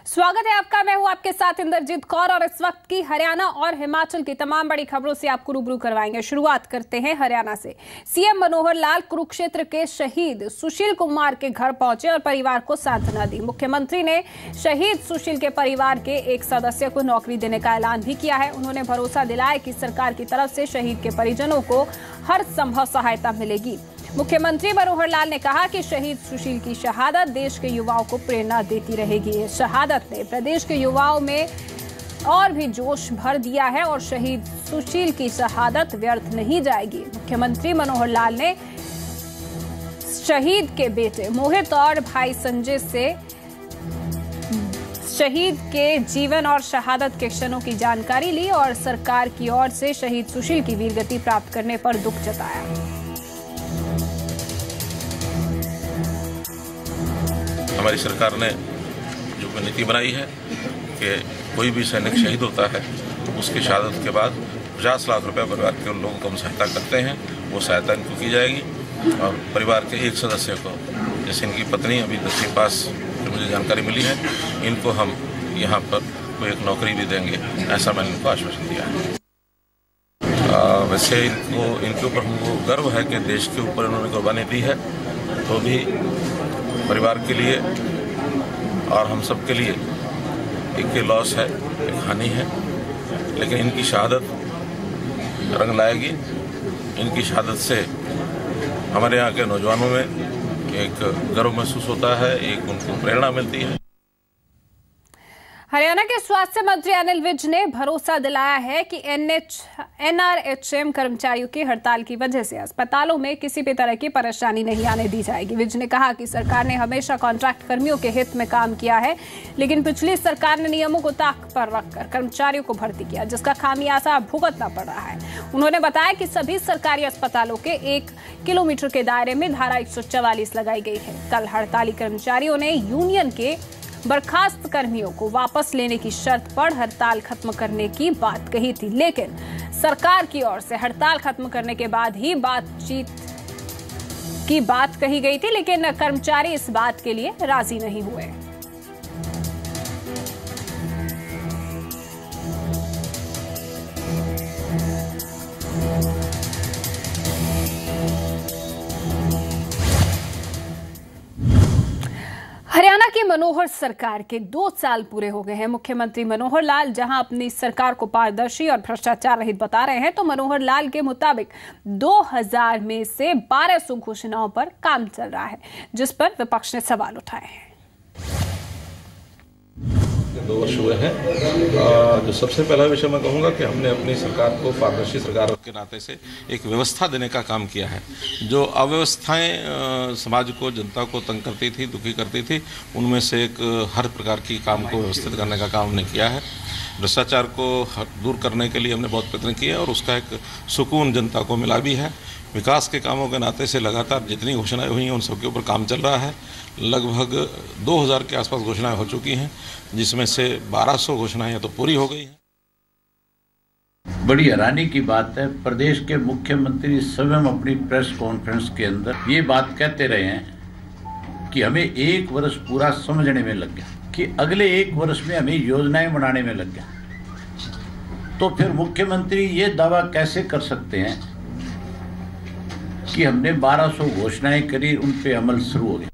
स्वागत है आपका। मैं हूं आपके साथ इंद्रजीत कौर और इस वक्त की हरियाणा और हिमाचल की तमाम बड़ी खबरों से आपको रूबरू करवाएंगे। शुरुआत करते हैं हरियाणा से। सीएम मनोहर लाल कुरुक्षेत्र के शहीद सुशील कुमार के घर पहुंचे और परिवार को सांत्वना दी। मुख्यमंत्री ने शहीद सुशील के परिवार के एक सदस्य को नौकरी देने का ऐलान भी किया है। उन्होंने भरोसा दिलाया कि सरकार की तरफ से शहीद के परिजनों को हर संभव सहायता मिलेगी। मुख्यमंत्री मनोहर लाल ने कहा कि शहीद सुशील की शहादत देश के युवाओं को प्रेरणा देती रहेगी। इस शहादत ने प्रदेश के युवाओं में और भी जोश भर दिया है और शहीद सुशील की शहादत व्यर्थ नहीं जाएगी। मुख्यमंत्री मनोहर लाल ने शहीद के बेटे मोहित और भाई संजय से शहीद के जीवन और शहादत के क्षणों की जानकारी ली और सरकार की ओर से शहीद सुशील की वीरगति प्राप्त करने पर दुख जताया। हमारी सरकार ने जो नीति बनाई है कि कोई भी सैनिक शहीद होता है तो उसकी शहादत के बाद 50 लाख रुपए परिवार के लोगों को हम सहायता करते हैं, वो सहायता इनको की जाएगी। और परिवार के एक सदस्य को, जैसे इनकी पत्नी अभी 10वीं पास जो मुझे जानकारी मिली है, इनको हम यहाँ पर कोई एक नौकरी भी देंगे, ऐसा मैंने इनको आश्वासन दिया है। वैसे इनके ऊपर हमको गर्व है कि देश के ऊपर इन्होंने कुर्बानी दी है, तो भी परिवार के लिए और हम सब के लिए एक लॉस है, एक हानि है, लेकिन इनकी शहादत रंग लाएगी। इनकी शहादत से हमारे यहाँ के नौजवानों में एक गर्व महसूस होता है, एक उनको प्रेरणा मिलती है। हरियाणा के स्वास्थ्य मंत्री अनिल विज ने भरोसा दिलाया है कि एनआरएचएम कर्मचारियों की हड़ताल की वजह से अस्पतालों में किसी भी तरह की परेशानी नहीं आने दी जाएगी। विज ने कहा कि सरकार ने हमेशा कॉन्ट्रैक्ट कर्मियों के हित में काम किया है, लेकिन पिछली सरकार ने नियमों को ताक पर रखकर कर्मचारियों को भर्ती किया, जिसका खामियाजा भुगतना पड़ रहा है। उन्होंने बताया कि सभी सरकारी अस्पतालों के 1 किलोमीटर के दायरे में धारा 144 लगाई गई है। कल हड़ताली कर्मचारियों ने यूनियन के बर्खास्त कर्मियों को वापस लेने की शर्त पर हड़ताल खत्म करने की बात कही थी, लेकिन सरकार की ओर से हड़ताल खत्म करने के बाद ही बातचीत की बात कही गई थी, लेकिन कर्मचारी इस बात के लिए राजी नहीं हुए। हरियाणा की मनोहर सरकार के 2 साल पूरे हो गए हैं। मुख्यमंत्री मनोहर लाल जहां अपनी सरकार को पारदर्शी और भ्रष्टाचार रहित बता रहे हैं, तो मनोहर लाल के मुताबिक 2000 में से 1200 घोषणाओं पर काम चल रहा है, जिस पर विपक्ष ने सवाल उठाए हैं। 2 वर्ष हुए हैं। जो सबसे पहला विषय मैं कहूँगा कि हमने अपनी सरकार को पारदर्शी सरकार के नाते से एक व्यवस्था देने का काम किया है। जो अव्यवस्थाएं समाज को, जनता को तंग करती थी, दुखी करती थी, उनमें से एक हर प्रकार की काम को व्यवस्थित करने का काम हमने किया है। भ्रष्टाचार को दूर करने के लिए हमने बहुत प्रयत्न किए और उसका एक सुकून जनता को मिला भी है। विकास के कामों के नाते से लगातार जितनी घोषणाएं हुई हैं उन सबके ऊपर काम चल रहा है। लगभग 2000 के आसपास घोषणाएं हो चुकी हैं, जिसमें से 1200 घोषणाएं तो पूरी हो गई हैं। बड़ी हैरानी की बात है, प्रदेश के मुख्यमंत्री स्वयं अपनी प्रेस कॉन्फ्रेंस के अंदर ये बात कहते रहे हैं कि हमें 1 वर्ष पूरा समझने में लग गया, कि अगले 1 वर्ष में हमें योजनाएं बनाने में लग गया। तो फिर मुख्यमंत्री ये दावा कैसे कर सकते हैं कि हमने 1200 घोषणाएं करी, उन पे अमल शुरू हो गया?